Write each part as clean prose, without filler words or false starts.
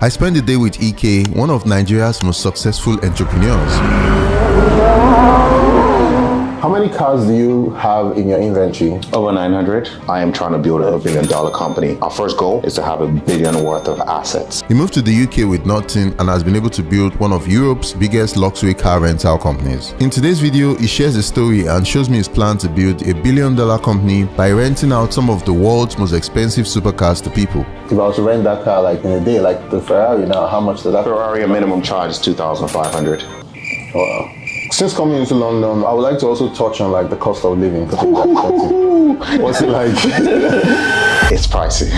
I spent the day with EK, one of Nigeria's most successful entrepreneurs. How many cars do you have in your inventory? Over 900. I am trying to build a $1 billion company. Our first goal is to have $1 billion worth of assets. He moved to the UK with nothing and has been able to build one of Europe's biggest luxury car rental companies. In today's video, he shares the story and shows me his plan to build $1 billion company by renting out some of the world's most expensive supercars to people. If I was to rent that car like in a day, like the Ferrari now, how much does that? Ferrari, a minimum charge is $2,500. Wow. Since coming into London, I would like to also touch on like the cost of living. What's it like? It's pricey.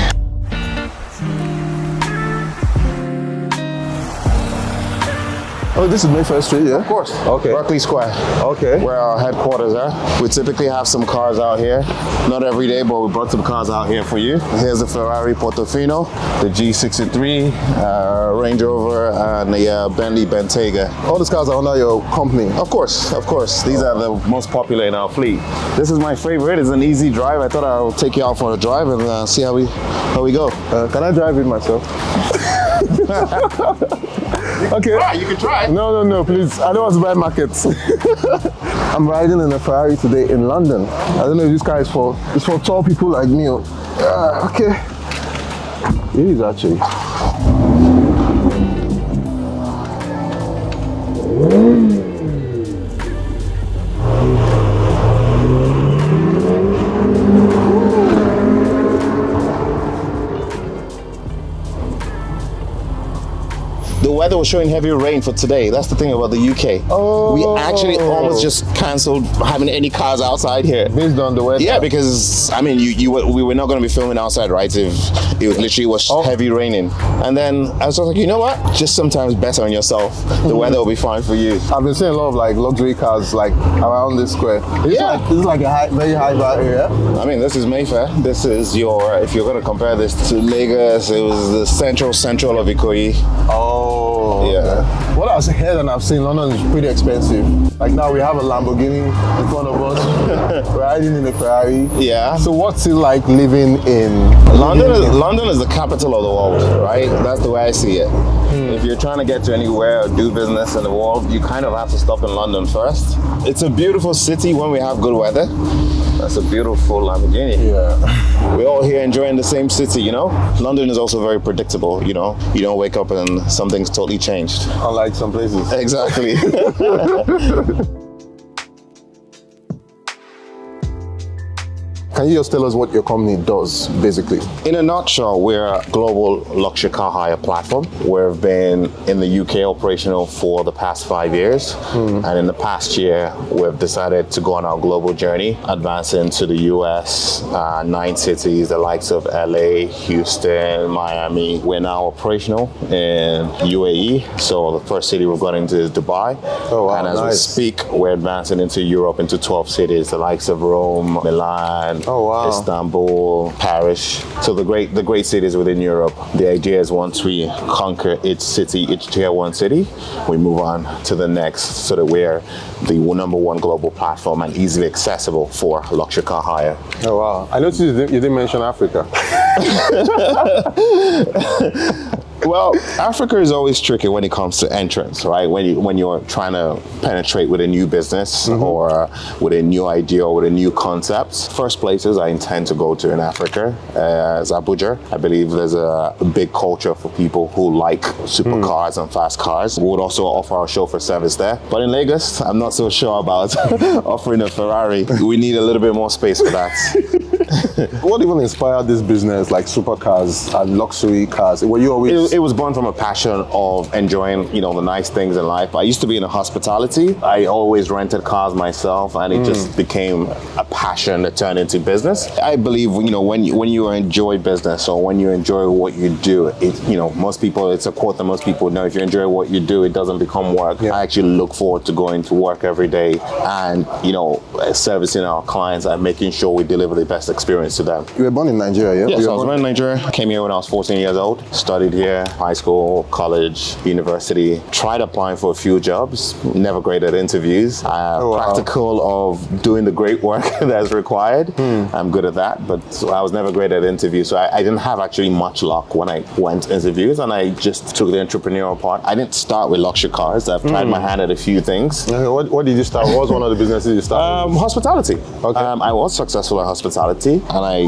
Oh, this is Mayfair Street, yeah? Of course. Okay. Berkeley Square. Okay. Where our headquarters are. We typically have some cars out here. Not every day, but we brought some cars out here for you. Here's the Ferrari Portofino, the G63, Range Rover, and the Bentley Bentayga. All these cars are under your company? Of course, of course. These are the most popular in our fleet. This is my favorite. It's an easy drive. I thought I'll take you out for a drive and see how we go. Can I drive it myself? Okay. You can try. No, please. I don't want to buy markets. I'm riding in a Ferrari today in London. I don't know if this car is for tall people like me. Okay. It is actually. The weather was showing heavy rain for today. That's the thing about the UK. Oh. We actually almost just cancelled having any cars outside here. Based on the weather? Yeah, because I mean, we were not going to be filming outside, right? If it literally was heavy raining. And then I was like, you know what? Just sometimes bet on yourself. The weather will be fine for you. I've been seeing a lot of like luxury cars like around this square. This is like a very high value area. I mean, this is Mayfair. This is your, if you're going to compare this to Lagos, it was the central of Ikoyi. Oh. Yeah. Okay. What I've heard and I've seen, London is pretty expensive. Like now we have a Lamborghini in front of us, riding in a Ferrari. Yeah. So what's it like living in London is the capital of the world, right? That's the way I see it. If you're trying to get to anywhere or do business in the world, you kind of have to stop in London first. It's a beautiful city when we have good weather. That's a beautiful Lamborghini. Yeah. We're all here enjoying the same city, you know? London is also very predictable, you know? You don't wake up and something's totally changed. Unlike some places. Exactly. Can you just tell us what your company does, basically? In a nutshell, we're a global luxury car hire platform. We've been in the UK operational for the past 5 years. And in the past year, we've decided to go on our global journey, advancing to the US, 9 cities, the likes of LA, Houston, Miami. We're now operational in UAE. So the first city we've got into is Dubai. Oh, wow, and as we speak, we're advancing into Europe, into 12 cities, the likes of Rome, Milan, Istanbul, Paris. So the great cities within Europe. The idea is once we conquer each tier 1 city, we move on to the next so that we're the #1 global platform and easily accessible for luxury car hire. Oh wow. I noticed you didn't mention Africa. Well, Africa is always tricky when it comes to entrance, right? When you're trying to penetrate with a new business or with a new idea or with a new concept. First places I intend to go to in Africa is Abuja. I believe there's a big culture for people who like supercars and fast cars. We would also offer our chauffeur service there. But in Lagos, I'm not so sure about offering a Ferrari. We need a little bit more space for that. What even inspired this business, like supercars and luxury cars? Were you always? It was born from a passion of enjoying, you know, the nice things in life. I used to be in hospitality. I always rented cars myself, and it just became a passion that turned into business. I believe, you know, when you enjoy business or when you enjoy what you do, most people, it's a quote that most people know. If you enjoy what you do, it doesn't become work. Yeah. I actually look forward to going to work every day and, you know, servicing our clients and making sure we deliver the best experience to them. You were born in Nigeria, yeah? Yes, You I were was born- born in Nigeria. I came here when I was 14 years old. Studied here, high school, college, university. Tried applying for a few jobs. Never great at interviews. wow. Practical of doing the great work that's required. I'm good at that, but I was never great at interviews. So I didn't have actually much luck when I went to interviews, and I just took the entrepreneurial part. I didn't start with luxury cars. I've tried my hand at a few things. Okay, what did you start? What was one of the businesses you started? Hospitality. Okay. I was successful at hospitality, and I,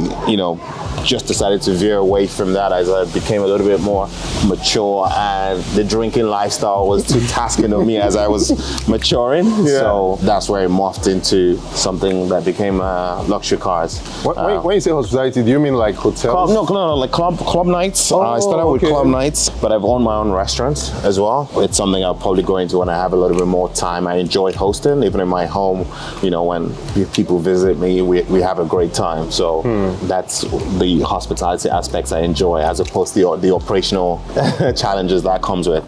just decided to veer away from that as I became a little bit more mature, and the drinking lifestyle was too tasking on me as I was maturing. Yeah. So that's where it morphed into something that became luxury cars. When you say hospitality, do you mean like hotels? No, like club nights. I started with okay. club nights, but I've owned my own restaurants as well. It's something I'll probably go into when I have a little bit more time. I enjoy hosting, even in my home. When people visit me, we have a great time. So that's the hospitality aspects I enjoy, as opposed to the operational challenges that comes with.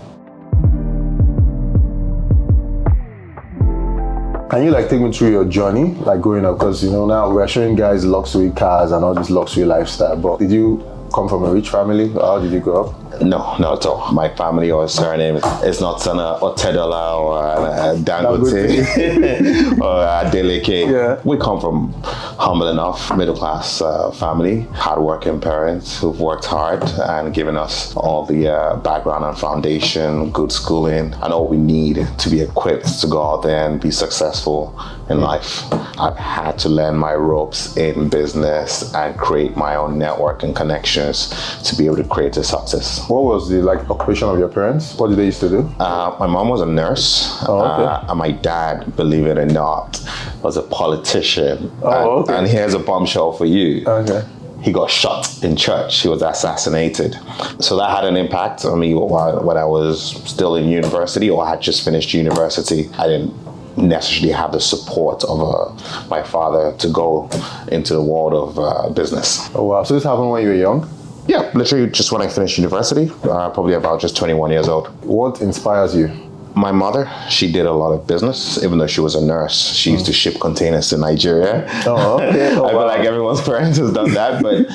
Can you take me through your journey, growing up? Because now we're showing guys luxury cars and all this luxury lifestyle. But did you come from a rich family? How did you grow up? No, not at all. My family or surname is not Sana or Tedola or Dangote or Adeleke. Yeah. We come from humble enough, middle class family, hardworking parents who've worked hard and given us all the background and foundation, good schooling, and all we need to be equipped to go out there and be successful in life. I've had to learn my ropes in business and create my own network and connections to be able to create a success. What was the occupation of your parents? What did they used to do? My mom was a nurse. Oh, okay. And my dad, believe it or not, was a politician. Oh, okay. And here's a bombshell for you. Okay. He got shot in church. He was assassinated. So that had an impact on me when I was still in university, or I had just finished university. I didn't necessarily have the support of my father to go into the world of business. Oh, wow. So this happened when you were young? Yeah, literally just when I finished university, probably about just 21 years old. What inspires you? My mother, she did a lot of business, even though she was a nurse. She used to ship containers to Nigeria. Oh, okay. Oh, I feel wow. like everyone's parents has done that, but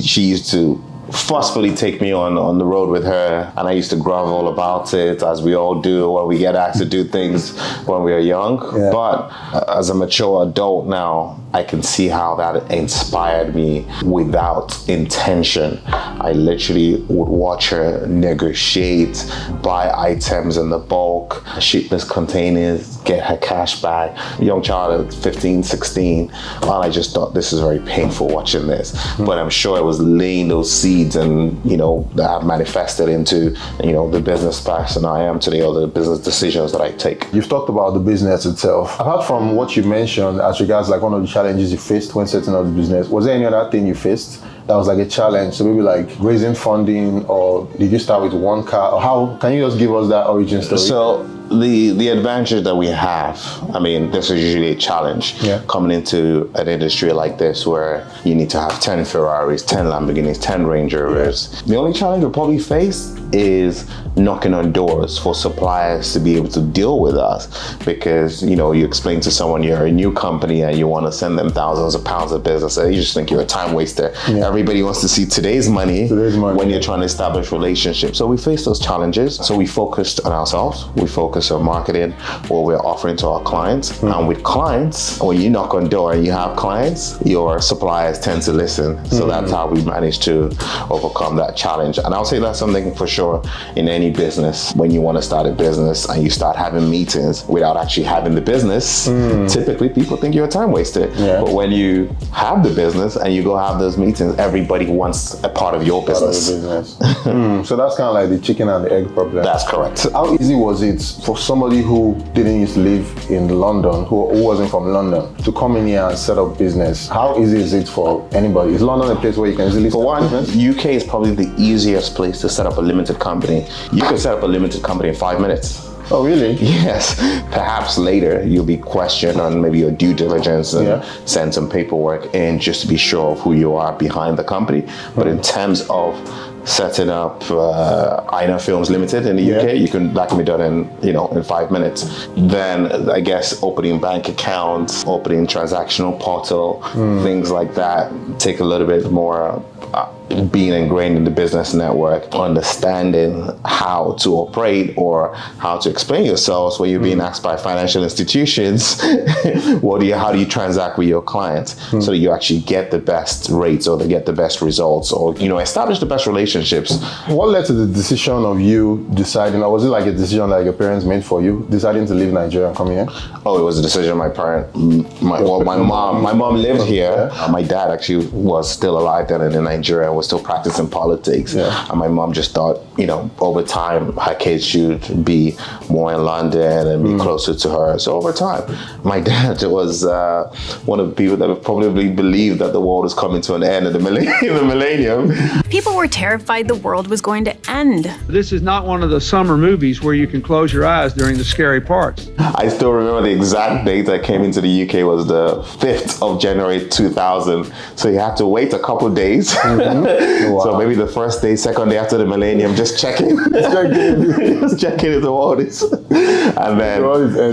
she used to forcefully take me on the road with her, and I used to grovel about it, as we all do when we get asked to do things when we are young. Yeah. But as a mature adult now, I can see how that inspired me without intention. I literally would watch her negotiate, buy items in the bulk, ship these containers, get her cash back. Young child at 15, 16, and I just thought, this is very painful watching this. But I'm sure it was laying those seeds and, that have manifested into, the business person I am today, or the business decisions that I take. You've talked about the business itself. Apart from what you mentioned as regards one of the challenges you faced when setting up the business, was there any other thing you faced that was a challenge? So maybe raising funding, or did you start with one car? Or how can you just give us that origin story? So the advantage that we have, this is usually a challenge coming into an industry like this, where you need to have 10 Ferraris, 10 Lamborghinis, 10 Range Rovers. The only challenge we probably face is knocking on doors for suppliers to be able to deal with us, because you explain to someone you're a new company and you want to send them thousands of pounds of business, and you just think you're a time waster. Everybody wants to see today's money when you're trying to establish relationships. So we face those challenges. So we focused on ourselves. We focus on marketing, what we're offering to our clients. And with clients, when you knock on door and you have clients, your suppliers tend to listen. So that's how we managed to overcome that challenge. And I'll say that's something for sure in any business. When you want to start a business and you start having meetings without actually having the business, typically people think you're a time waster. But when you have the business and you go have those meetings, everybody wants a part of your business. So that's kind of like the chicken and the egg problem. That's correct. How easy was it for somebody who didn't used to live in London, who wasn't from London, to come in here and set up business? How easy is it for anybody? Is London a place where you can easily For start one, business? UK is probably the easiest place to set up a limited company. You can set up a limited company in 5 minutes. Oh, really? Yes. Perhaps later you'll be questioned on maybe your due diligence and send some paperwork in just to be sure of who you are behind the company. But in terms of setting up Ina Films Limited in the UK. That can be done in 5 minutes. Then I guess opening bank accounts, opening transactional portal, things like that take a little bit more being ingrained in the business network, understanding how to operate or how to explain yourselves when you're being asked by financial institutions, how do you transact with your clients so that you actually get the best rates or they get the best results or, establish the best relationships. What led to the decision of you deciding, or was it like a decision that your parents made for you, deciding to leave Nigeria and come here? Oh, it was a decision my mom lived here. My dad actually was still alive then in Nigeria, was still practicing politics. And my mom just thought, over time, her kids should be more in London and be closer to her. So over time, my dad was one of the people that probably believed that the world was coming to an end in the millennium. People were terrified the world was going to end. This is not one of the summer movies where you can close your eyes during the scary parts. I still remember the exact date I came into the UK was the 5th of January 2000. So you have to wait a couple of days. So maybe the first day, second day after the millennium, just checking. Just checking if the world is. And then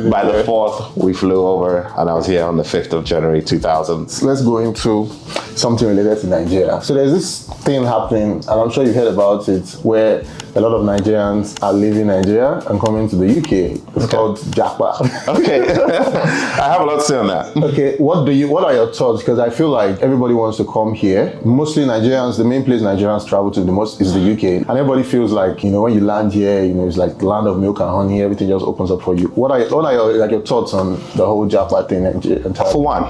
by the 4th, we flew over and I was here on the 5th of January 2000. Let's go into something related to Nigeria. So there's this thing happening, and I'm sure you've heard about it, where a lot of Nigerians are leaving Nigeria and coming to the UK. It's called Japa. Okay. I have a lot to say on that. Okay, what are your thoughts? Because I feel like everybody wants to come here. Mostly Nigerians, the main place Nigerians travel to the most is the UK. And everybody feels like, when you land here, it's like the land of milk and honey, everything just opens up for you. What are your thoughts on the whole Japa thing? For one,